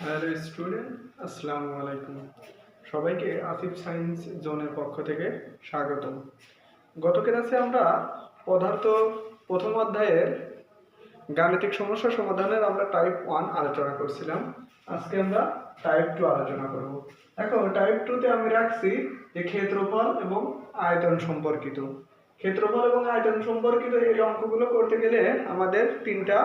Hello student, আসসালামু আলাইকুম। সবাইকে আসিফ সায়েন্স জোনের পক্ষ থেকে স্বাগতম। গত ক্লাসে আমরা পদার্থ প্রথম অধ্যায়ের গাণিতিক সমস্যা সমাধানের আমরা টাইপ 1 আলোচনা করছিলাম। আজকে আমরা টাইপ 2 আলোচনা করব। দেখো, টাইপ 2 তে আমি রাখছি যে ক্ষেত্রফল এবং আয়তন সম্পর্কিত। ক্ষেত্রফল এবং আয়তন সম্পর্কিত এই অঙ্কগুলো করতে গেলে আমাদের তিনটা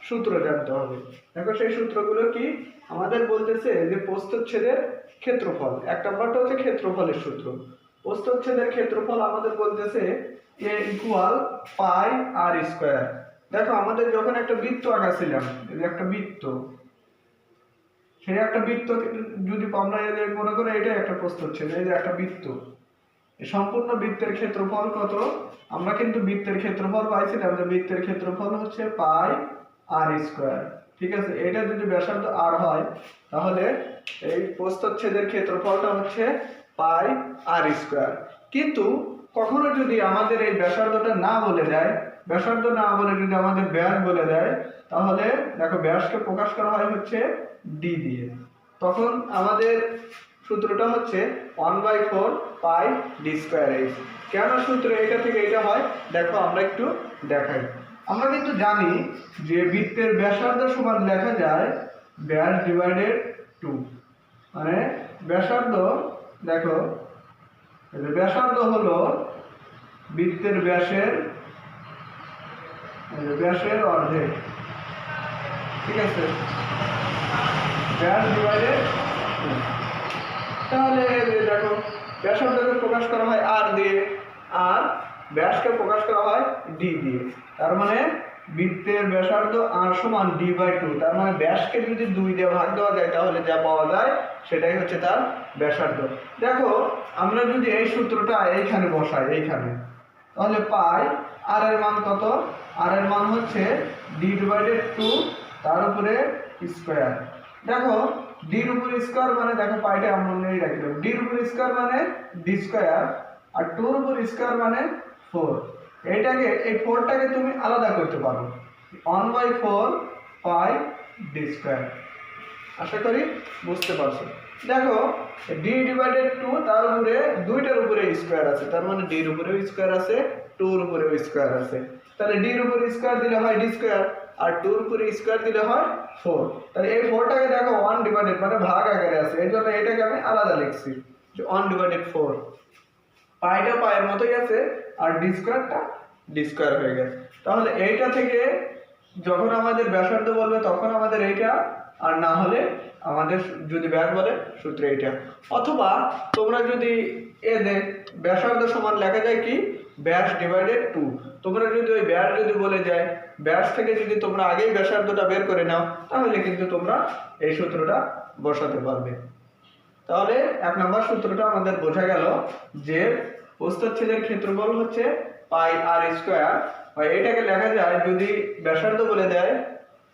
সূত্র জানতে হবে। দেখো, সেই সূত্রগুলো কি? আমাদের বলতেছে যে প্রস্থচ্ছেদের ক্ষেত্রফল, এক নম্বরটা হচ্ছে ক্ষেত্রফলের সূত্র। প্রস্থচ্ছেদের ক্ষেত্রফল আমাদের বলতেছে a equal pi r square. দেখো, আমাদের যখন একটা বৃত্ত আঁকাছিলাম, এই একটা বৃত্ত, সেই একটা বৃত্ত যদি আমরা মনে করি এটা একটা প্রস্থচ্ছেদ, এই যে একটা বৃত্ত, সম্পূর্ণ বৃত্তের ক্ষেত্রফল কত? আমরা কিন্তু বৃত্তের ক্ষেত্রফল পাইছিলাম যে বৃত্তের ক্ষেত্রফল হচ্ছে পাই আর স্কয়ার। ঠিক আছে, এটা যদি ব্যাসার্ধ আর হয় তাহলে এই প্রস্থচ্ছেদের ক্ষেত্রফলটা হচ্ছে পাই আর স্কয়ার। কিন্তু কখনো যদি আমাদের এই ব্যাসার্ধটা না বলে দেয়, ব্যাসার্ধ না বলে যদি আমাদের ব্যাস বলে দেয়, তাহলে দেখো ব্যাসকে প্রকাশ করা হয় হচ্ছে ডি দিয়ে। তখন আমাদের সূত্রটা হচ্ছে 1/4 পাই ডি স্কয়ার এইচ। কেন সূত্র এটা থেকে এটা হয় দেখো, আমরা একটু দেখাই। আমরা কিন্তু জানি যে বৃত্তের ব্যাসার্ধ সমান লেখা যায় ব্যাস ডিভাইডেড 2। মানে ব্যাসার্ধ, দেখো ব্যাসার্ধ হলো বৃত্তের ব্যাসের অর্ধেক। ঠিক আছে, ব্যাস ডিভাইডেড 2। তাহলে দেখো, ব্যাসার্ধকে প্রকাশ করা হয় আর দিয়ে, আর ব্যাসকে প্রকাশ করা হয় ডি দিয়ে। তার মানে বৃত্তের ব্যাসার্ধ আর সমান d/2। তার মানে ব্যাসকে যদি 2 দিয়ে ভাগ দেওয়া যায় তাহলে যা পাওয়া যায় সেটাই হচ্ছে তার ব্যাসার্ধ। দেখো, আমরা যদি এই সূত্রটা এইখানে বসাই, এইখানে, তাহলে পাই আর এর মান কত? আর এর মান হচ্ছে d/2 তার উপরে স্কয়ার। দেখো, d এর উপর স্কয়ার মানে, দেখো পাইটা আমরা নেই রাখলাম, d এর উপর স্কয়ার মানে d স্কয়ার, আর 2 এর উপর স্কয়ার মানে 4। এইটাকে, এই 4টাকে তুমি আলাদা করতে পারো, 1/4 পাই d স্কয়ার। আশা করি বুঝতে পারছো। দেখো, d/2 তার উপরে দুইটার উপরে স্কয়ার আছে, তার মানে d এর উপরেও স্কয়ার আছে, 2 এর উপরেও স্কয়ার আছে। তাহলে d এর উপরে স্কয়ার দিলে হয় d স্কয়ার, আর 2 এর উপরে স্কয়ার দিলে হয় 4। তাহলে এই 4টাকে দেখো 1 ডিভাইডেড মানে ভাগ আকারে আছে, এই জন্য এটাকে আমি আলাদা লিখছি যে 1/4। পাইটা পায়ের মতোই আছে, আর d স্কয়ারটা d স্কয়ার হয়ে গেছে। তাহলে এইটা থেকে যখন আমাদের ব্যাসার্ধ বলবে তখন আমাদের এইটা, আর না হলে আমাদের যদি ব্যাস বলে সূত্র এইটা। অথবা তোমরা যদি ব্যাসার্ধ সমান লেখা যায় কি ব্যাস ডিভাইডেড 2। তোমরা যদি ওই ব্যাস যদি বলে যায়, ব্যাস থেকে যদি তোমরা আগেই ব্যাসার্ধটা বের করে নাও তাহলে কিন্তু তোমরা এই সূত্রটা বসাতে পারবে। তাহলে এক নম্বর সূত্রটা আমাদের বোঝা গেল যে প্রস্থচ্ছেদের ক্ষেত্রফল হচ্ছে পাই আর স্কয়ার, বা এটাকে লেখা যায় যদি ব্যাসার্ধ বলে দেয়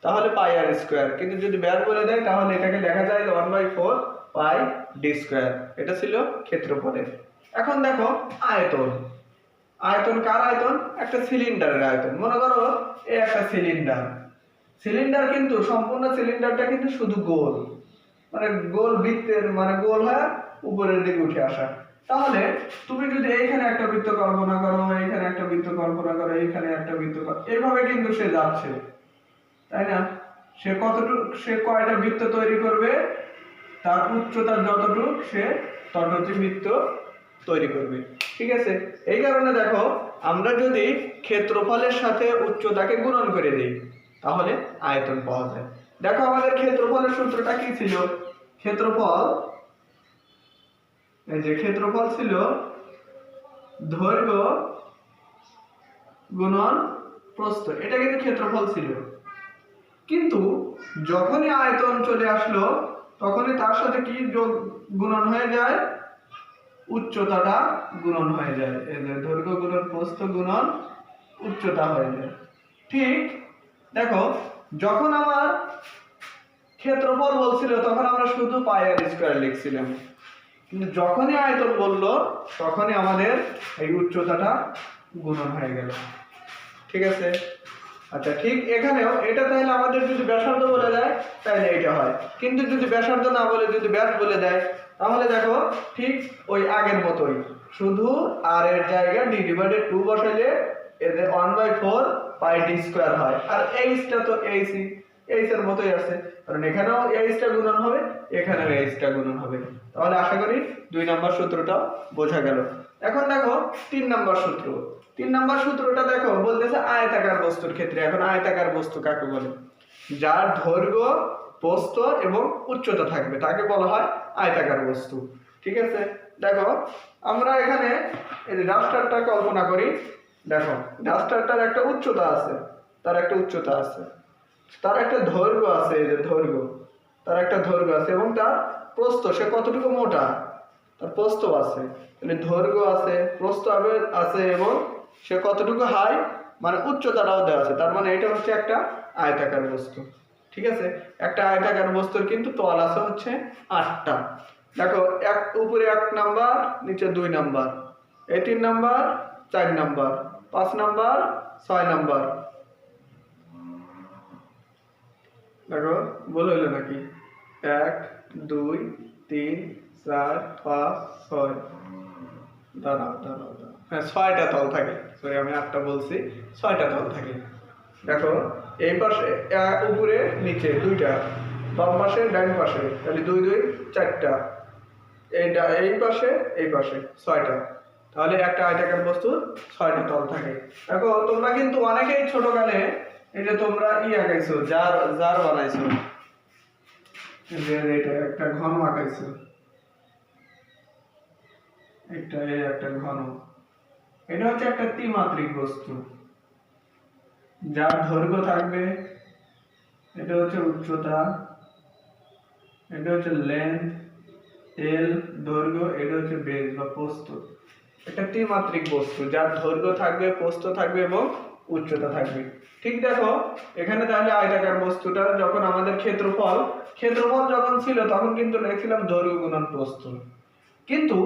তাহলে পাই আর স্কয়ার, কিন্তু যদি ব্যাস বলে দেয় তাহলে এটাকে লেখা যায় 1/4 পাই ডি স্কয়ার। এটা ছিল ক্ষেত্রফলের। এখন দেখো আয়তন। আয়তন কার আয়তন? একটা সিলিন্ডারের আয়তন। মনে করো এই একটা সিলিন্ডার, সিলিন্ডার কিন্তু সম্পূর্ণ সিলিন্ডারটা কিন্তু শুধু গোল, মানে গোল বৃত্তের মানে গোল হয়ে উপরের দিকে উঠে আসা। তাহলে তুমি যদি এইখানে একটা বৃত্ত কল্পনা করো, এইখানে একটা বৃত্ত কল্পনা করো, এইখানে একটা বৃত্ত, এইভাবে কিন্তু সে যাচ্ছে, তাই না? সে কতটুকু, সে কয়টা বৃত্ত তৈরি করবে? তার উচ্চতা যতটুকু সে ততটি বৃত্ত তৈরি করবে। ঠিক আছে, এই কারণে দেখো, আমরা যদি ক্ষেত্রফলের সাথে উচ্চতাকে গুণন করে দিই তাহলে আয়তন পাওয়া যায়। দেখো, আমাদের ক্ষেত্রফলের সূত্রটা কি ছিল? ক্ষেত্রফল, এই যে ক্ষেত্রফল ছিল দৈর্ঘ্য গুণন প্রস্থ, এটা কিন্তু ক্ষেত্রফল ছিল। কিন্তু যখনই আয়তন চলে আসলো তখনই তার সাথে কি যোগ গুণন হয়ে যায়? উচ্চতাটা গুণন হয়ে যায়। এই যে দৈর্ঘ্য গুণন প্রস্থ গুণন উচ্চতা হয়ে যায়। ঠিক দেখো, যখন আমার ক্ষেত্রফল বলছিল তখন আমরা শুধু পাই আর স্কয়ার লিখছিলাম, কিন্তু যখনই আয়তন বললো তখনই আমাদের এই উচ্চতাটা গুণন হয়ে গেল। ঠিক আছে, আচ্ছা ঠিক এখানেও এটা, তাহলে আমাদের যদি ব্যাসার্ধ বলে যায় তাহলে এটা হয়। কিন্তু যদি ব্যাসার্ধ না বলে যদি ব্যাস বলে দেয় তাহলে দেখো ঠিক ওই আগের মতোই, শুধু আর এর জায়গায় d/2 বসাইলে এদের 1/4 পাই d স্কয়ার হয়। আর এইচটা তো এইচই এর মতোই আছে, কারণ এখানেও এইচটা গুণন হবে এখানেও এইচটা গুণন হবে। তাহলে আশা করি 2 নম্বর সূত্রটা বোঝা গেল। এখন দেখো 3 নম্বর সূত্র। 3 নম্বর সূত্রটা দেখো বলতেছে আয়তাকার বস্তুর ক্ষেত্রে। এখন আয়তাকার বস্তু কাকে বলে? যার দৈর্ঘ্য, প্রস্থ এবং উচ্চতা থাকবে তাকে বলা হয় আয়তাকার বস্তু। ঠিক আছে, দেখো আমরা এখানে এই যে ডাস্টারটা কল্পনা করি। দেখো ডাস্টারটার একটা উচ্চতা আছে, তার একটা উচ্চতা আছে, তার একটা দৈর্ঘ্য আছে, এই যে দৈর্ঘ্য, তার একটা দৈর্ঘ্য আছে এবং তার প্রস্থ, সে কতটুকু মোটা তার প্রস্থ আছে। তাহলে দৈর্ঘ্য আছে, প্রস্থ আছে এবং সে কতটুকু হাই মানে উচ্চতাটাও দেওয়া আছে। তার মানে এটা হচ্ছে একটা আয়তাকার বস্তু। ঠিক আছে, একটা আয়তাকার বস্তুর কিন্তু তল আছে হচ্ছে 8টা। দেখো উপরে 1 নাম্বার, নিচে 2 নাম্বার, এই 3 নাম্বার, 4 নাম্বার, 5 নাম্বার, 6 নাম্বার। দেখো বলে হলো নাকি 1 2 3 4 5 6, দাঁড়াও, হ্যাঁ 6টা তল থাকে, সরি আমি 8টা বলছি, 6টা তল থাকে। দেখো এই পাশে উপরে নিচে 2টা, বাম পাশে ডান পাশে, তাহলে 2 2 4টা, এইটা এই পাশে এই পাশে 6টা। তাহলে একটা আয়তাকার বস্তুর 6টা তল থাকে। দেখো তোমরা কিন্তু অনেকেই ছোটকালে এই যে তোমরা আঁকাইছো, জার বানাইছো, যে এটা একটা ঘন আঁকাইছো, একটা ঘন, এটা হচ্ছে একটা ত্রিমাত্রিক বস্তু যার দৈর্ঘ্য থাকবে, এটা হচ্ছে উচ্চতা, এটা হচ্ছে লেন্থ এল দৈর্ঘ্য, এটা হচ্ছে বেস বা প্রস্থ। একটা ত্রিমাত্রিক বস্তু যার দৈর্ঘ্য থাকবে, প্রস্থ থাকবে এবং উচ্চতা থাকবে। ঠিক দেখো এখানে তাহলে আয়তাকার বস্তুটার যখন আমাদের ক্ষেত্রফল যখন ছিল তখন কিন্তু লিখছিলাম দৈর্ঘ্য গুণন প্রস্থ, কিন্তু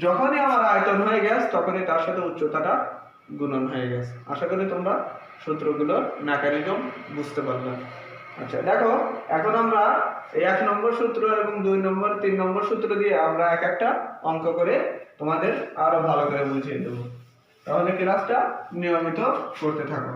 যখনই আমার আয়তন হয়ে গেছে তখনই তার সাথে উচ্চতাটা গুণন হয়ে গেছে। আশা করি তোমরা সূত্রগুলোর মেকানিজম বুঝতে পারবে। আচ্ছা দেখো এখন আমরা এই 1 নম্বর সূত্র এবং 2 নম্বর 3 নম্বর সূত্র দিয়ে আমরা এক একটা অঙ্ক করে তোমাদের আরো ভালো করে বুঝিয়ে দেব। তাহলে ক্লাসটা নিয়মিত করতে থাকো।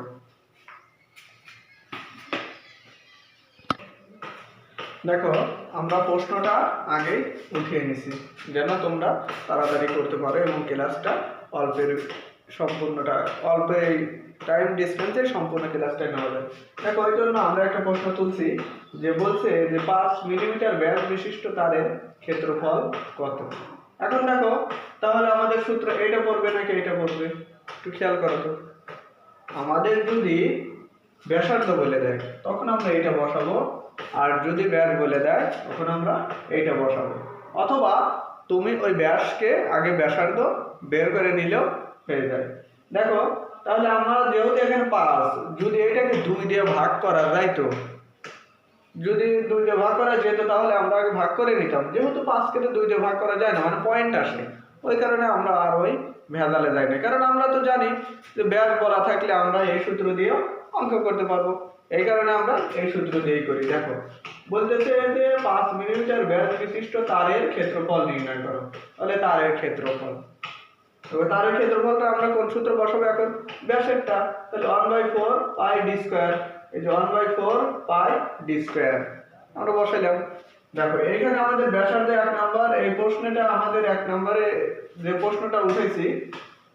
দেখো আমরা প্রশ্নটা আগে উঠিয়ে নিছি যেন তোমরা তাড়াতাড়ি করতে পারো এবং ক্লাসটা অল্প টাইম ডিসটেন্সে সম্পূর্ণ ক্লাসটা নেওয়া যায়। দেখো ওই জন্য আমরা একটা প্রশ্ন তুলছি যে বলছে যে 5 মিলিমিটার ব্যাস বিশিষ্ট তারের ক্ষেত্রফল কত। এখন দেখো তাহলে আমাদের সূত্র এটা পড়বে নাকি এটা পড়বে, একটু খেয়াল করো তো। আমাদের যদি ব্যাসার্ধ বলে দেয় তখন আমরা এটা বসাবো, আর যদি ব্যাস বলে দেয় তখন আমরা এইটা বসাবো, অথবা তুমি ওই ব্যাসকে আগে ব্যাসার্ধ বের করে নিলেও হয়ে যায়। দেখো তাহলে আমরা যেহেতু এখানে 5, যদি এটাকে 2 দিয়ে ভাগ করা যায়, তো যদি 2 দিয়ে ভাগ করা যেত তাহলে আমরা আগে ভাগ করে নিতাম। যেহেতু 5 কে 2 দিয়ে ভাগ করা যায় না, মানে পয়েন্ট আসে, ওই কারণে আমরা আর ওই ভেজালে যাই না। কারণ আমরা তো জানি যে ব্যাস বলা থাকলে আমরা এই সূত্র দিয়েও অঙ্ক করতে পারবো, এই কারণে আমরা এই সূত্র দিয়েই করি। দেখো বলতেছে যে 5 মিলিমিটার ব্যাস বিশিষ্ট তারের ক্ষেত্রফল নির্ণয় করো। তাহলে তারের ক্ষেত্রফল, তো তারের ক্ষেত্রফলটা আমরা কোন সূত্র বসাবো এখন? ব্যাসেরটা। তাহলে 1/4 পাই d স্কয়ার, এই যে 1/4 পাই d স্কয়ার আমরা বসাইলাম। দেখো এইখানে আমাদের ব্যাসার্ধ 1 নাম্বার, এই প্রশ্নটা আমাদের 1 নম্বরে যে প্রশ্নটা উঠেছি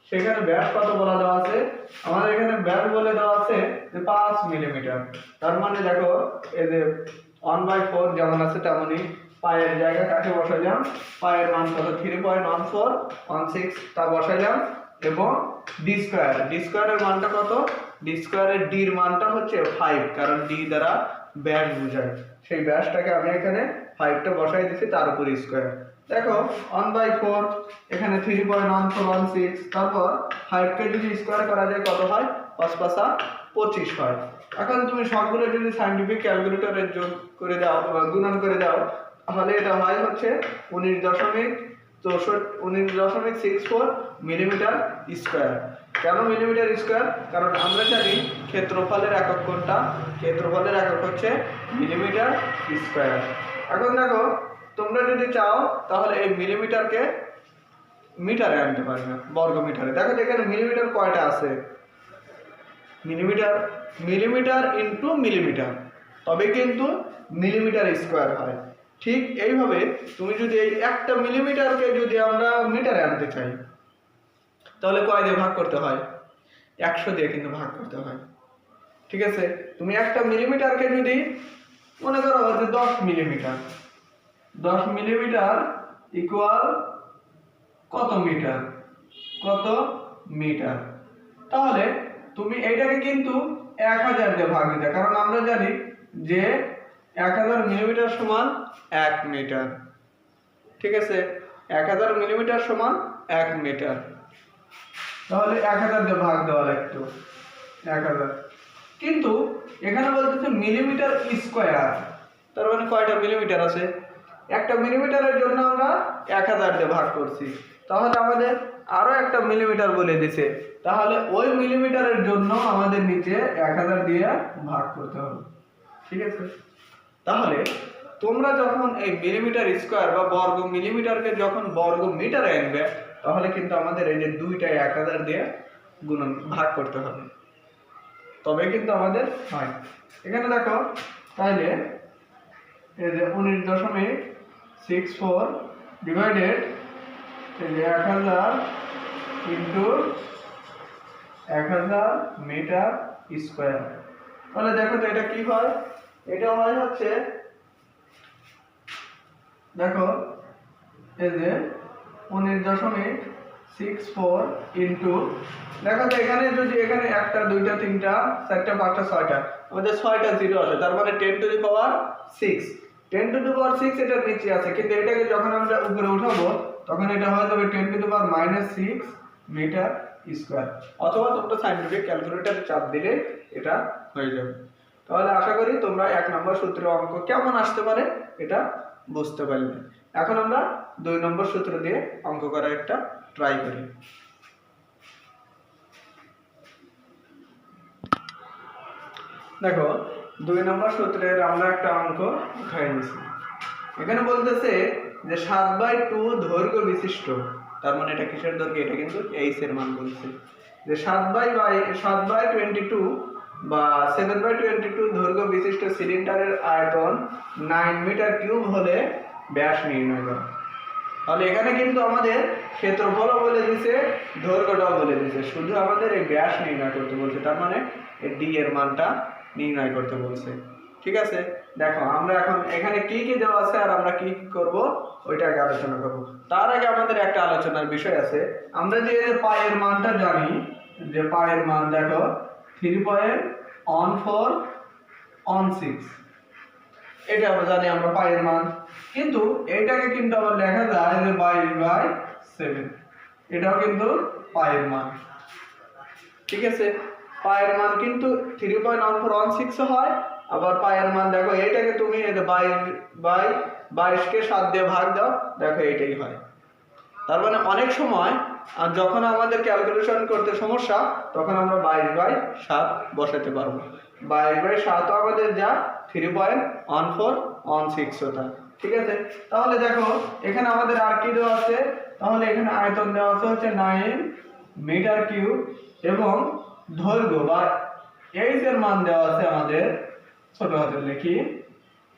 সেখানে ব্যাস কত বলা দেওয়া আছে, আমাদের এখানে ব্যাস বলে দেওয়া আছে যে 5 মিলিমিটার। তার মানে দেখো এই যে 1/4 যেমন আছে তেমনই পায়ের জায়গা কাকে বসাইলাম, পায়ের মান কত 3.1416 তা বসাইলাম, এবং ডি স্কয়ারের মানটা কত, ডি স্কয়ারের ডি এর মানটা হচ্ছে 5, কারণ ডি দ্বারা ব্যাস বোঝায়, সেই ব্যাসটাকে আমি এখানে 5টা বসাই দিছি, তার উপর স্কয়ার। দেখো 1/4 এখানে 3.1416, তারপর 5 কে যদি স্কয়ার করা যায় কত হয়, 5 5 25 হয়। এখন তুমি সবগুলো যদি সায়েন্টিফিক ক্যালকুলেটরে যোগ করে দাও বা গুণন করে দাও তাহলে এটা হয় হচ্ছে 19.64 মিলিমিটার স্কয়ার। কেন মিলিমিটার স্কোয়ার? কারণ আমরা জানি ক্ষেত্রফলের একক কোনটা, ক্ষেত্রফলের একক হচ্ছে মিলিমিটার স্কোয়ার। এখন দেখো তোমরা যদি চাও তাহলে এই মিলিমিটারকে মিটারে আনতে পারবে, বর্গ মিটারে। দেখো এখানে মিলিমিটার কয়টা আছে, মিলিমিটার, মিলিমিটার ইন্টু মিলিমিটার, তবে কিন্তু মিলিমিটার স্কোয়ার হয়। ঠিক এইভাবে তুমি যদি এই একটা মিলিমিটারকে যদি আমরা মিটারে আনতে চাই তাহলে কয় দিয়ে ভাগ করতে হয়? 100 দিয়ে কিন্তু ভাগ করতে হয়। ঠিক আছে, তুমি একটা মিলিমিটারকে যদি মনে করো যে 10 মিলিমিটার, 10 মিলিমিটার ইকুয়াল কত মিটার, কত মিটার, তাহলে তুমি এইটাকে কিন্তু 1000 দিয়ে ভাগ দিতে, কারণ আমরা জানি যে 1000 মিলিমিটার সমান 1 মিটার। ঠিক আছে, 1000 মিলিমিটার সমান 1 মিটার, তাহলে 1000 দিয়ে ভাগ দেওয়া লাগতো, 1000। কিন্তু এখানে বলতেছে মিলিমিটার স্কোয়ার, তার মানে কয়টা মিলিমিটার আছে? একটা মিলিমিটারের জন্য আমরা 1000 দিয়ে ভাগ করছি, তাহলে আমাদের আরো একটা মিলিমিটার বলে দিছে, তাহলে ওই মিলিমিটারের জন্য আমাদের নিচে 1000 দিয়ে ভাগ করতে হবে। ঠিক আছে, তাহলে তোমরা যখন এই মিলিমিটার স্কোয়ার বা বর্গ মিলিমিটারকে যখন বর্গ মিটারে আনবে তাহলে কিন্তু আমাদের এই যে দুইটাই 1000 দিয়ে গুণন ভাগ করতে হবে, তবে কিন্তু আমাদের হয়। এখানে দেখো তাহলে এই যে 19.64 ডিভাইডেড এই যে 1000 ইন্টু 1000 মিটার স্কোয়ার, তাহলে দেখো তো এটা কি হয়? এটা হয় হচ্ছে দেখো এই যে 19.64 ইন্টু, দেখো তো এখানে যদি এখানে একটা দুইটা তিনটা চারটা পাঁচটা ছয়টা, আমাদের 6টা জিরো আছে, তার মানে 10 to the power 6, 10 to the power 6 এটার নিচে আছে, কিন্তু এটাকে যখন আমরা উপরে উঠাবো তখন এটা হয়ে যাবে 10 to the power -6 metre square, অথবা তোমরা সাইন্টিফিক ক্যালকুলেটরে চাপ দিলে এটা হয়ে যাবে। তাহলে আশা করি তোমরা 1 নম্বর সূত্রের অঙ্ক কেমন আসতে পারে এটা বুঝতে পারলে। এখন আমরা 2 নম্বর সূত্র দিয়ে অঙ্ক করার একটা ট্রাই করি। দেখো 2 নম্বর সূত্রের আমরা একটা অঙ্ক উঠাই নিয়েছি। এখানে বলতেছে যে 7/2 দৈর্ঘ্য বিশিষ্ট, তার মানে এটা কিসের দৈর্ঘ্য? এটা কিন্তু h এর মান বলছে, যে 7/22 বা 7/22 দৈর্ঘ্য বিশিষ্ট সিলিন্ডারের আয়তন 9 মিটার কিউব হলে ব্যাস নির্ণয় করো। তাহলে এখানে কিন্তু আমাদের ক্ষেত্রফলও বলে দিয়েছে, দৈর্ঘ্যটাও বলে দিয়েছে, শুধু আমাদের এই ব্যাস নির্ণয় করতে বলছে, তার মানে এই d এর মানটা নির্ণয় করতে বলছে। ঠিক আছে, দেখো আমরা এখন এখানে কি কি দেওয়া আছে আর আমরা কি করব ওইটাকে আলোচনা করব। তার আগে আমাদের একটা আলোচনার বিষয় আছে, আমরা যে পায়ের মানটা জানি, যে পায়ের মান দেখো 3.1416, এটা আমরা জানি আমরা পায়ের মান, কিন্তু এইটাকে কিন্তু আবার লেখা যায় যে 22/7, এটাও কিন্তু পায়ের মান। ঠিক আছে, পায়ের মান কিন্তু 3.1416 হয়, আবার পায়ের মান দেখো এইটাকে তুমি 22 কে 7 দিয়ে ভাগ দাও, দেখো এইটাই হয়। তার মানে অনেক সময় যখন আমাদের ক্যালকুলেশন করতে সমস্যা তখন আমরা 22/7 বসাতে পারবো। 22/7 আমাদের যা 3.1416 হতা। ঠিক আছে, তাহলে দেখো এখানে আমাদের আর কি দেওয়া আছে, তাহলে এখানে আয়তন দেওয়া আছে হচ্ছে 9 মিটার কিউব এবং দৈর্ঘ্য বা h এর মান দেওয়া আছে আমাদের, ছোট হাতে লিখি,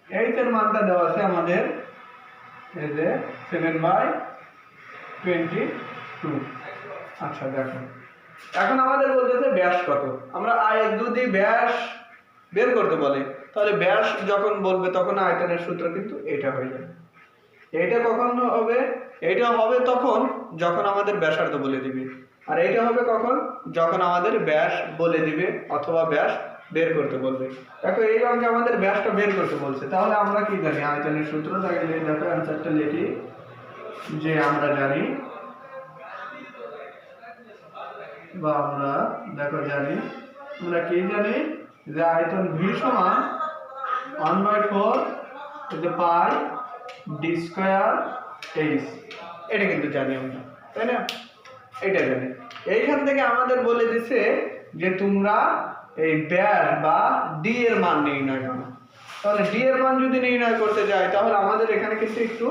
h এর মানটা দেওয়া আছে আমাদের এই যে 7/22। আচ্ছা দেখো এখন আমাদের বলতেছে ব্যাস কত, আমরা যদি ব্যাস বের করতে বলে তাহলে ব্যাস যখন বলবে তখন আয়তনের সূত্র কিন্তু এটা হয়ে যাবে। এটা কখন হবে? এটা হবে তখন যখন আমাদের ব্যাসার্ধ বলে দিবে, আর এটা হবে কখন? যখন আমাদের ব্যাস বলে দিবে অথবা ব্যাস বের করতে বলবে। দেখো এই অঙ্কে আমাদের ব্যাসটা বের করতে বলছে, তাহলে আমরা কি জানি আয়তনের সূত্র, তাহলে দেখো অ্যান্সারটা লিখি, যে আমরা জানি বা আমরা দেখো জানি, আমরা কি জানি যে আয়তন v সমান 1/4 পাই d স্কয়ার h, এটা কিন্তু জানি আমরা, তাই না? এটা জানি। এইখান থেকে আমাদের বলে দিছে যে তোমরা এই ব্যাস বা ডি এর মান নির্ণয় করো। তাহলে ডি এর মান যদি নির্ণয় করতে যাই তাহলে আমাদের এখানে কিন্তু একটু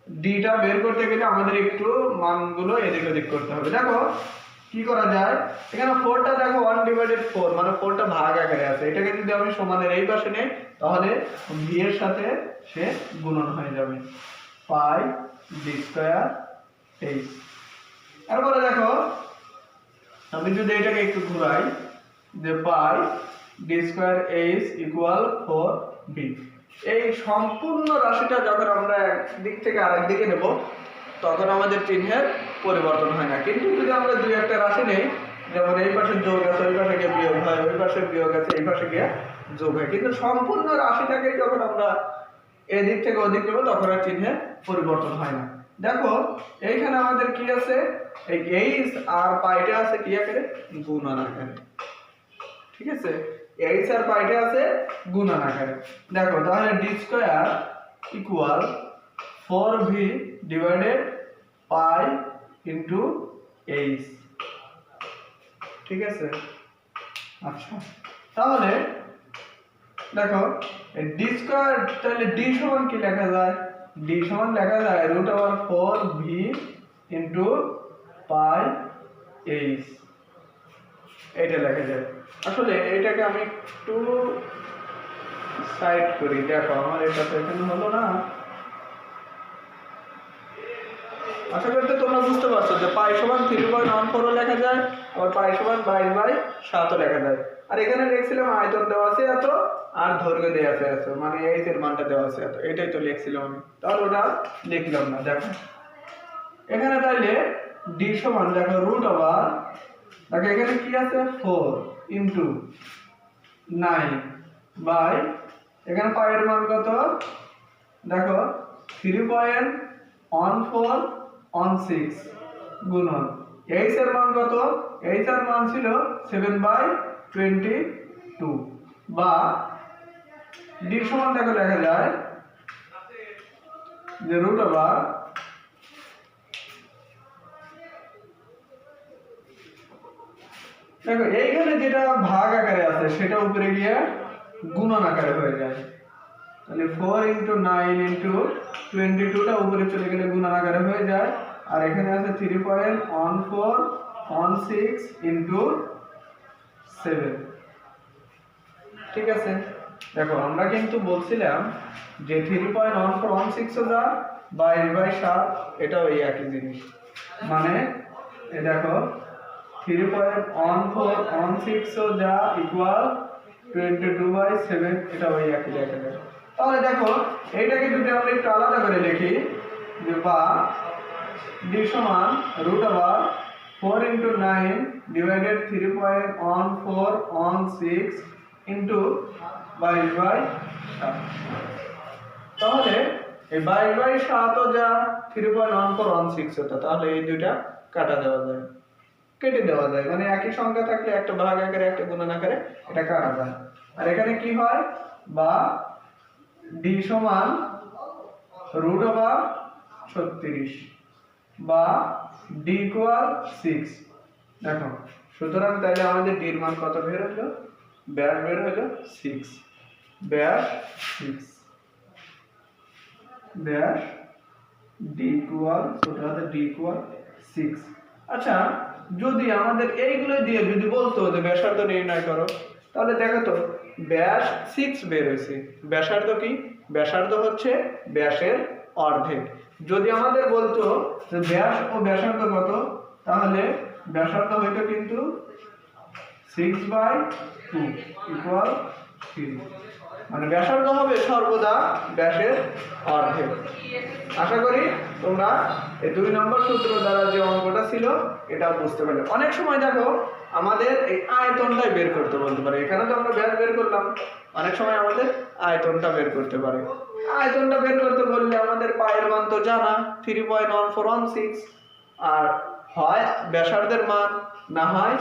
ডিটা বের করতে গেলে আমাদের একটু মানগুলো এদিক ওদিক করতে হবে। দেখো কি করা যায়, এখানে 4টা দেখো 1/4 মানে 4টা ভাগ আকারে আছে। এটাকে যদি আমি সমানের এই পাশে নেই তাহলে ভি এর সাথে সে গুণন হয়ে যাবে, পাই ডি স্কয়ার এইচ। এরপরে দেখো আমি যদি এটাকে একটু ঘুরাই যে pi D square H equal 4b। এই সম্পূর্ণ রাশিটা যখন আমরা এক দিক থেকে আরেক দিকে নেব তখন আমাদের চিহ্নের পরিবর্তন হয় না। কিন্তু যদি আমরা দুই একটা রাশি নেই, যেমন এই পাশে যোগ আছে ওই পাশে গিয়ে বিয়োগ হয়, ওই পাশে বিয়োগ আছে এই পাশে গিয়ে যোগ হয়, কিন্তু সম্পূর্ণ রাশিটাকে যখন আমরা এদিক থেকে ওদিক নেব তখন আর চিহ্নের পরিবর্তন হয় না। দেখো এইখানে আমাদের কি আছে, এই এইচ আর পাইটা আছে কি আকারে, গুণন আকারে। ঠিক আছে, এইচ আর পাইটা আছে গুণন আকারে। দেখো তাহলে D square equal 4v divided পাই ইনটু এইচ। ঠিক আছে, আচ্ছা তাহলে দেখো ডি স্কয়ার, তাহলে ডি সমান কি লেখা যায়, ডি সমান লেখা যায় √4v ইনটু পাই এইচ, এটা লেখা যায়। আসলে এটাকে আমি একটু সাইড করি, দেখো আমার এটা তো এখানে হলো না। আশা করি তোমরা বুঝতে পারছো যে পাই সমান 3.14 লেখা যায়, আবার পাই সমান 22/7 লেখা যায়। আর এখানে লিখছিলাম আয়তন দেওয়া আছে এত আর দৈর্ঘ্য দেওয়া আছে এত, মানে এইচ এর মানটা দেওয়া আছে এত, এটাই তো লিখছিলাম আমি, তাহলে ওটা লিখলাম না। দেখো এখানে তাইলে ডি সমান দেখো √, দেখো এখানে কি আছে 4 ইনটু 9 বাই, এখানে পাই এর মান কত, দেখো 3.1416 গুণন এইচ এর মান কত, এইচ এর মান ছিল 7/22 বা ডি সমান দেখো লেখা যায় যে √, দেখো এইখানে যেটা ভাগ আকারে আছে সেটা উপরে গিয়ে গুণন আকারে হয়ে যায়। তাহলে 4 × 9 × 22টা উপরে চলে গেলে গুণন আকারে হয়ে যায়, আর এখানে আছে 3.1416 × 7। ঠিক আছে, দেখো আমরা কিন্তু বলছিলাম যে 3.1416 যা 22/7 এটাও এই একই জিনিস, মানে এই দেখো 3.1416 যা ইকুয়াল 22/7 এটা ওই একই লেখা যায়। তাহলে দেখো এইটাকে যদি আমরা একটু আলাদা করে লিখি যে বা ডি সমান √4 × 9 ডিভাইডেড 3.1416 ইনটু 22/7। তাহলে এই 22/7 যা 3.1416 হতো, তাহলে এই দুইটা কাটা দেওয়া যায়, কেটে দেওয়া যায়, মানে একই সংখ্যা থাকলে একটা ভাগ আকারে একটা গুণন আকারে এটা কাটা যায়। আর এখানে কি হয়, বা ডি সমান √36 বা ডি ইকুয়াল 6। দেখো সুতরাং তাহলে আমাদের ডির মান কত বের হলো, ব্যাস বের হলো 6, ব্যাস 6, ব্যাস ডি ইকুয়াল, সুতরাং ডি ইকুয়াল 6। আচ্ছা যদি আমাদের এইগুলো দিয়ে যদি বলতো যে ব্যাসার্ধ নির্ণয় করো, তাহলে দেখো তো ব্যাস 6 বের হয়েছে, ব্যাসার্ধ কি, ব্যাসার্ধ হচ্ছে ব্যাসের অর্ধেক। যদি আমাদের বলতো যে ব্যাস ও ব্যাসার্ধ কত, তাহলে ব্যাসার্ধ হইতো কিন্তু 6/2 ইকুয়াল 3, মানে ব্যাসার্ধ হবে সর্বদা ব্যাসের অর্ধেক। আশা করি তোমরা এই 2 নম্বর সূত্র দ্বারা যে অঙ্কটা ছিল এটা বুঝতে পারলে। অনেক সময় দেখো আমাদের এই আয়তনটাই বের করতে বলতে পারে, এখানে তো আমরা ব্যাস বের করলাম, অনেক সময় আমাদের আয়তনটা বের করতে পারে। আয়তনটা বের করতে বললে আমাদের পায়ের মান তো জানা 3.1416, আর হয় ব্যাসার্ধের মান, না হয়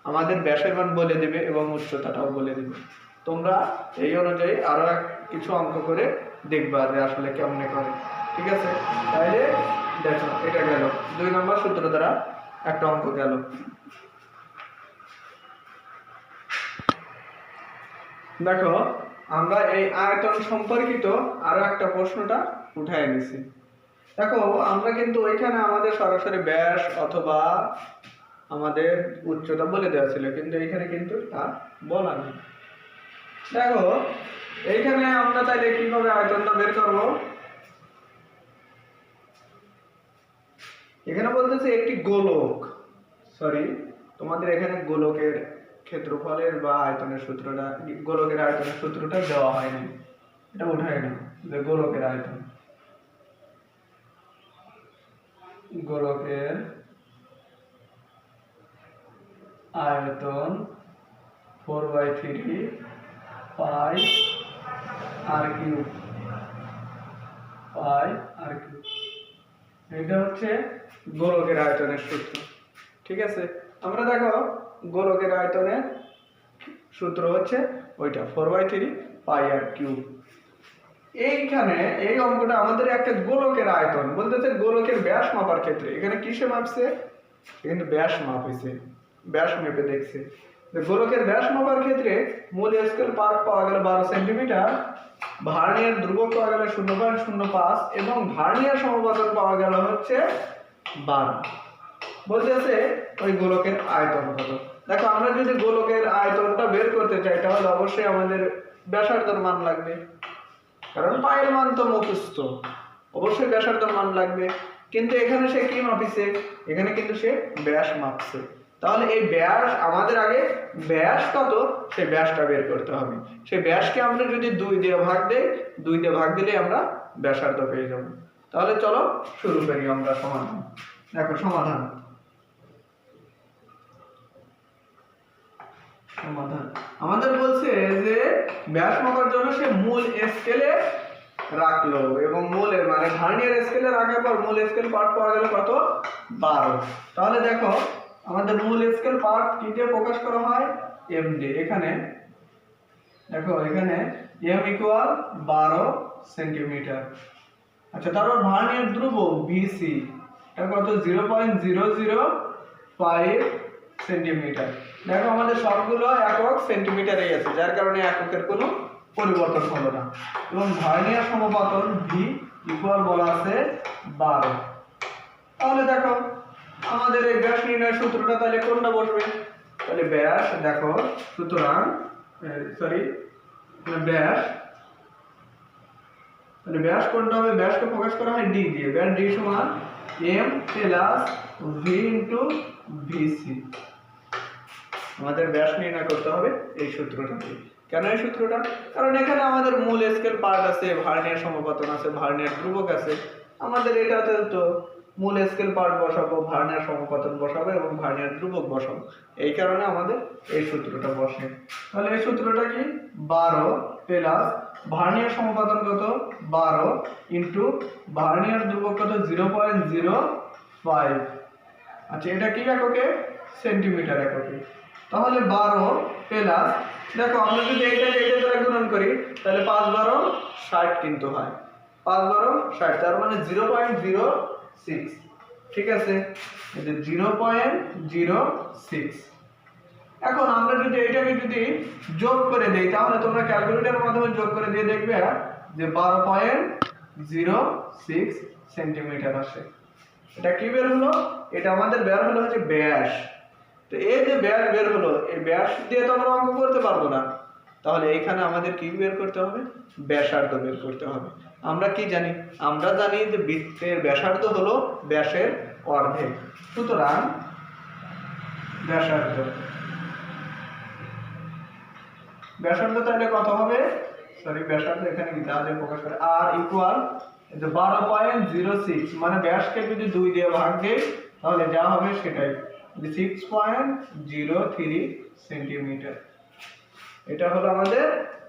আমাদের ব্যাসের মান বলে দেবে এবং উচ্চতাটাও বলে দেবে। তোমরা এই অনুযায়ী আরো কিছু অঙ্ক করে দেখবা যে আসলে কেমনে করে। ঠিক আছে, তাইলে দেখো এটা গেল 2 নম্বর সূত্র দ্বারা একটা অঙ্ক গেল। দেখো আমরা এই আয়তন সম্পর্কিত আরো একটা প্রশ্নটা উঠায় নিছি। দেখো আমরা কিন্তু ওইখানে আমাদের সরাসরি ব্যাস অথবা আমাদের উচ্চতা বলে দেওয়া ছিল, কিন্তু এইখানে কিন্তু তা বলা নেই। দেখো এইখানে আমরা তাইলে কিভাবে আয়তনটা বের করব? এখানে বলতেছে একটি গোলক, তোমাদের এখানে গোলকের ক্ষেত্রফলের বা আয়তনের সূত্রটা, গোলকের আয়তনের সূত্রটা দেওয়া হয়নি, এটা উঠায় না। যে গোলকের আয়তন, গোলকের আয়তন 4/3 পাই আর কিউব, এটা হচ্ছে গোলকের আয়তনের সূত্র। ঠিক আছে, আমরা দেখো গোলকের আয়তনের সূত্র হচ্ছে ওইটা 4/3 পাই আর কিউব। এইখানে এই অঙ্কটা আমাদের একটা গোলকের আয়তন বলতেছে, গোলকের ব্যাস মাপার ক্ষেত্রে এখানে কিসে মাপছে? এখানে ব্যাস মাপ হয়েছে, ব্যাস মেপে দেখছে। গোলকের ব্যাস মাপার ক্ষেত্রে মূল স্কেল পার্ট পাওয়া গেল 12 সেন্টিমিটার, ভার্নিয়ার ধ্রুবক পাওয়া গেল 0.05 এবং ভার্নিয়ার সমপতন পাওয়া গেল হচ্ছে 12। বলতেছে ওই গোলকের আয়তন কত। দেখো আমরা যদি গোলকের আয়তনটা বের করতে চাই তাহলে অবশ্যই আমাদের ব্যাসার্ধের মান লাগবে, কারণ পায়ের মান তো মুখস্থ, অবশ্যই ব্যাসার্ধের মান লাগবে। কিন্তু এখানে সে কি মাপিছে? এখানে কিন্তু সে ব্যাস মাপছে। তাহলে এই ব্যাস আমাদের আগে ব্যাস কত সেই ব্যাসটা বের করতে হবে। সেই ব্যাসকে আমরা যদি 2 দিয়ে ভাগ দেই, 2 দিয়ে ভাগ দিলে আমরা ব্যাসার্ধ পেয়ে যাব। তাহলে চলো শুরু করি আমরা সমাধান। দেখো সমাধান আমাদের বলছে যে ব্যাস মাপার জন্য সে মূল স্কেলে রাখলো এবং মূলের মানে ভার্নিয়ার স্কেলে রাখার পর মূল স্কেল পার্ট পাওয়া গেল কত? 12। তাহলে দেখো আমাদের মূল স্কেল পার্ট কি দিয়ে প্রকাশ করা হয়? এম দিয়ে। এখানে দেখো এখানে এম ইকুয়াল 12 সেন্টিমিটার। আচ্ছা, তারপর ভার্নিয়ার ধ্রুবক ভিসি এটা কত? 0.005 সেন্টিমিটার। দেখো আমাদের সবগুলো একক সেন্টিমিটারেই আছে, যার কারণে এককের কোনো পরিবর্তন হলো না। এবং ভার্নিয়ার সমপতন ভি ইকুয়াল বলা আছে 12। তাহলে দেখো আমাদের এই ব্যাস নির্ণয়ের সূত্রটা তাহলে কোনটা বসবে? তাহলে ব্যাস, দেখো সুতরাং ব্যাস, তাহলে ব্যাস কোনটা হবে? ব্যাসকে প্রকাশ করা হয় ডি দিয়ে। ব্যাস ডি সমান M plus V into VC. আমাদের ব্যাস নির্ণয় করতে হবে এই সূত্রটা দিয়ে। কেন এই সূত্রটা? কারণ এখানে আমাদের মূল স্কেল পার্ট আছে, ভার্নিয়ার সমপতন আছে, ভার্নিয়ার ধ্রুবক আছে। আমাদের এটাতে তো মূল স্কেল পার্ট বসাবো, ভার্নিয়ার সমপতন বসাবো এবং ভার্নিয়ার ধ্রুবক বসাবো। এই কারণে আমাদের এই সূত্রটা বসে। তাহলে এই সূত্রটা কি? 12 প্লাস ভার্নিয়ার সমপতন কত? 12 ইনটু ভার্নিয়ার ধ্রুবক কত? 0.05। আচ্ছা, এটা কি এককে? সেন্টিমিটার এককে। তাহলে 12 প্লাস, দেখো আমরা যদি এইটাকে এইটা দ্বারা গুণন করি তাহলে 5 12 60 কিন্তু হয়। 5 12 60, তার মানে 0.06। ঠিক আছে, এই যে 0.06। এখন আমরা যদি এইটাকে যদি যোগ করে দেই তাহলে তোমরা ক্যালকুলেটরের মাধ্যমে যোগ করে দিয়ে দেখবে যে 12.06 সেন্টিমিটার আসে। এটা কি বের হলো? এটা আমাদের বের হলো হচ্ছে ব্যাস। তো এই যে ব্যাস বের হলো, এই ব্যাস দিয়ে তো আমরা অঙ্ক করতে পারবো না। তাহলে এখানে আমাদের কি বের করতে হবে? ব্যাসার্ধ বের করতে হবে। আমরা কি জানি? আমরা জানি যে বৃত্তের ব্যাসার্ধ হলো ব্যাসের অর্ধেক। সুতরাং ব্যাসার্ধ তাহলে কত হবে? ব্যাসার্ধ এখানে যা যা প্রকাশ করে আর ইকুয়াল 12.06, মানে ব্যাসকে যদি 2 দিয়ে ভাগ দেই তাহলে যা হবে সেটাই 6.03 সেন্টিমিটার। এটা হলো আমাদের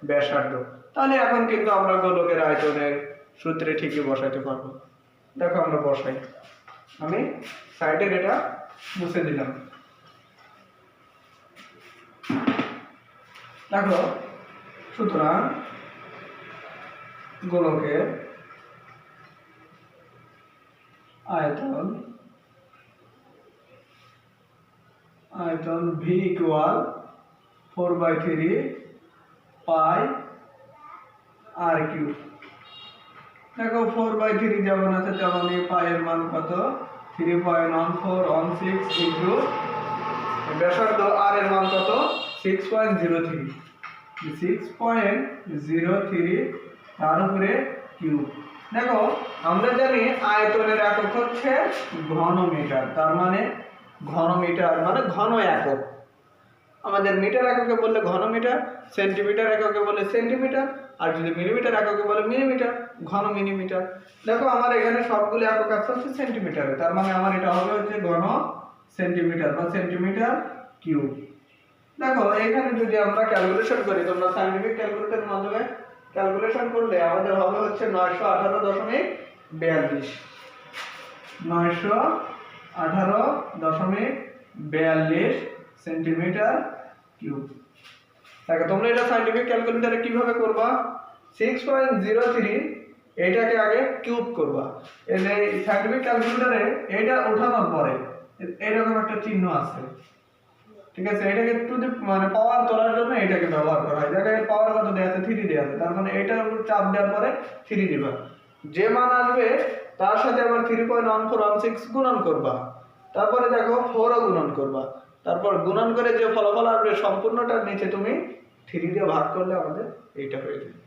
ব্যাসার্ধ। তাহলে এখন কিন্তু আমরা গোলকের আয়তনের সূত্রে ঠিকই বসাতে পারবো। দেখো আমরা বসাই, আমি সাইডের এটা মুছে দিলাম। দেখো সুতরাং গোলকের আয়তন আয়তন ভি ইকুয়াল 4/3 পাই আর কিউব। দেখো 4/3 যেমন আছে তেমনই পাইয়ের মান কত 3.1416 ইন্টু ব্যাসার্ধ আর এর মান কত 6.03 তার উপরে কিউব। দেখো আমরা জানি আয়তনের একক হচ্ছে ঘনমিটার, তার মানে ঘনমিটার মানে ঘন একক। আমাদের মিটার এককে বললে ঘনমিটার, সেন্টিমিটার এককে বলে সেন্টিমিটার, আর যদি মিলিমিটার এককে বলে মিলিমিটার, ঘন মিলিমিটার। দেখো আমার এখানে সবগুলো একক আছে হচ্ছে সেন্টিমিটারে, তার মানে আমার এটা হবে হচ্ছে ঘন সেন্টিমিটার বা সেন্টিমিটার কিউব। দেখো এখানে যদি আমরা ক্যালকুলেশন করি, তোমরা সাইন্টিফিক ক্যালকুলেটরের মাধ্যমে ক্যালকুলেশন করলে আমাদের হবে হচ্ছে 918.42 918.42 সেন্টিমিটার কিউব। দেখো তোমরা এটা সাইন্টিফিক ক্যালকুলেটরে কিভাবে করবা, 6.03 এটাকে আগে কিউব করবা। এই যে সাইন্টিফিক ক্যালকুলেটরে এটা ওঠানোর পরে এরকম একটা চিহ্ন আছে, ঠিক আছে, এটাকে টু দি মানে পাওয়ার তোলার জন্য এটাকে ব্যবহার করা হয়। দেখো এর পাওয়ার কত দেয়া আছে 3 দেয়া আছে, তার মানে এটার উপর চাপ দেওয়ার পরে 3 দিবা, যে মান আসবে তার সাথে আবার 3.1416 গুণন করবা, তারপরে দেখো 4 ও গুণন করবা, তারপর গুণন করে যে ফলাফল আসবে সম্পূর্ণটার নিচে তুমি 3 দিয়ে ভাগ করলে আমাদের এইটা হয়ে যাবে।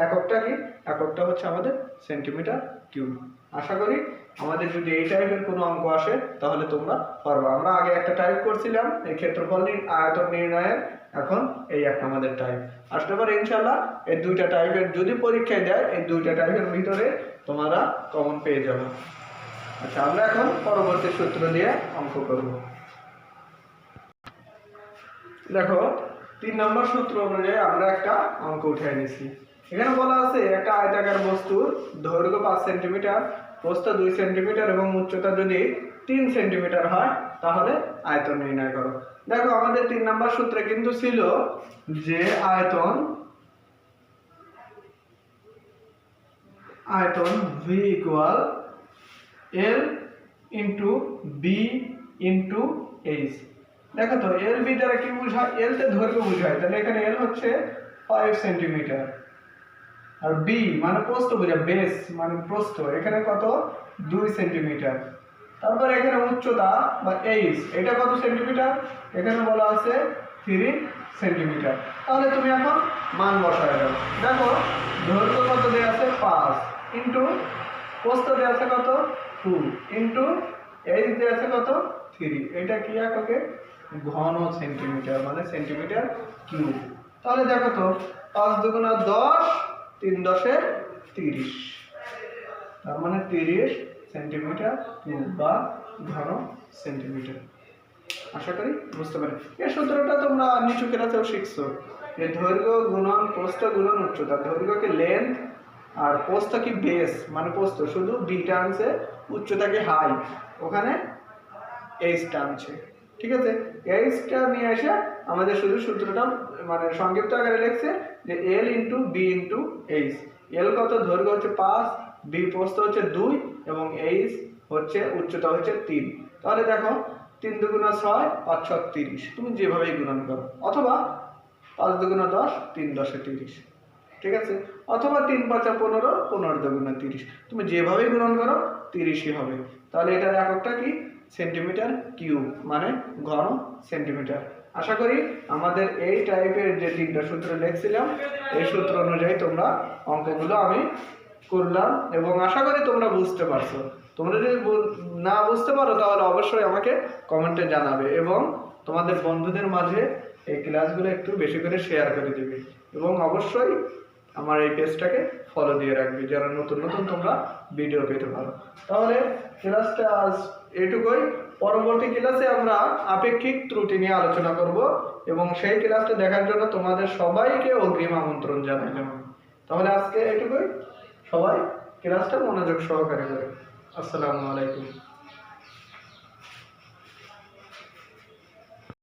এককটা কি, এককটা হচ্ছে আমাদের সেন্টিমিটার কিউব। আশা করি আমাদের যদি এই টাইপের কোনো অঙ্ক আসে তাহলে তোমরা পারবে। আমরা আগে একটা টাইপ করছিলাম এই ক্ষেত্রফল আয়তন নির্ণয়ের, এখন এই একটা আমাদের টাইপ আসতে পারে ইনশাআল্লাহ। এই দুইটা টাইপের যদি পরীক্ষায় দেয় এই দুইটা টাইপের ভিতরে তোমরা কমন পেয়ে যাবে। আচ্ছা আমরা এখন পরবর্তী সূত্র দিয়ে অঙ্ক করব। দেখো 3 নম্বর সূত্র অনুযায়ী আমরা একটা অঙ্ক উঠে নিয়েছি। এখানে বলা আছে একটা আয়তাকার বস্তুর দৈর্ঘ্য 5 সেন্টিমিটার, প্রস্থ 2 সেন্টিমিটার এবং উচ্চতা যদি 3 সেন্টিমিটার হয় তাহলে আয়তন নির্ণয় করো। দেখো আমাদের 3 নম্বর সূত্রে কিন্তু ছিল যে আয়তন v equal l into B into H. দেখো তো এল বি দ্বারা কি বোঝায়, এল তে দৈর্ঘ্য বোঝায়, তাহলে এখানে এল হচ্ছে 5 সেন্টিমিটার, আর বি মানে প্রস্থ বোঝায়, বেস মানে প্রস্থ, এখানে কত 2 সেন্টিমিটার। তারপর এখানে উচ্চতা বা এইচ এটা কত সেন্টিমিটার, এখানে বলা আছে 3 সেন্টিমিটার। তাহলে তুমি এখন মান বসায় দাও। দেখো দৈর্ঘ্য কত দেয়া আছে 5 ইন্টু প্রস্থ দেয়া আছে কত 2 ইন্টু এইচ দেয়া আছে কত 3, এটা কি এককে ঘন সেন্টিমিটার মানে সেন্টিমিটার কিউব। তাহলে দেখো তো 5 দুগুণা 10 3 10 30, তার মানে 30 সেন্টিমিটার কিউব বা ঘন সেন্টিমিটার। আশা করি বুঝতে পারি। এই সূত্রটা তোমরা নিচু ক্লাসেও শিখছো, যে দৈর্ঘ্য গুণন প্রস্থ গুণন উচ্চতা। দৈর্ঘ্য কি লেন্থ আর প্রস্থ কি বেস মানে প্রস্থ, শুধু বি টানছে, উচ্চতা কি হাইট, ওখানে এইচ টানছে, ঠিক আছে। এইচটা নিয়ে এসে আমাদের শুধু সূত্রটা মানে সংক্ষিপ্ত আকারে লিখছে যে L into B into H. এল কত, দৈর্ঘ্য হচ্ছে 5, বি প্রস্থ হচ্ছে 2 এবং এইচ হচ্ছে উচ্চতা হচ্ছে 3। তাহলে দেখো 3 দুগুণা 6 5 6 30, তুমি যেভাবেই গুণন করো, অথবা 5 দুগুণা 10 3 10 30, ঠিক আছে, অথবা 3 5 15 15 দুগুণা 30, তুমি যেভাবেই গুণন করো 30ই হবে। তাহলে এটার এককটা কি সেন্টিমিটার কিউব মানে ঘন সেন্টিমিটার। আশা করি আমাদের এই টাইপের যে 3টা সূত্র লিখছিলাম এই সূত্র অনুযায়ী তোমরা অঙ্কগুলো আমি করলাম এবং আশা করি তোমরা বুঝতে পারছো। তোমরা যদি না বুঝতে পারো তাহলে অবশ্যই আমাকে কমেন্টে জানাবে এবং তোমাদের বন্ধুদের মাঝে এই ক্লাসগুলো একটু বেশি করে শেয়ার করে দেবে এবং অবশ্যই আমার এই পেজটাকে ফলো দিয়ে রাখবে যারা নতুন নতুন তোমরা ভিডিও পেতে পারো। তাহলে ক্লাসটা আজ এটুকুই। পরবর্তী ক্লাসে আমরা আপেক্ষিক ত্রুটি নিয়ে আলোচনা করব এবং সেই ক্লাসটা দেখার জন্য তোমাদের সবাইকে অগ্রিম আমন্ত্রণ জানাইলাম। তাহলে আজকে এটুকুই, সবাই ক্লাসটা মনোযোগ সহকারে করে। আসসালামু আলাইকুম।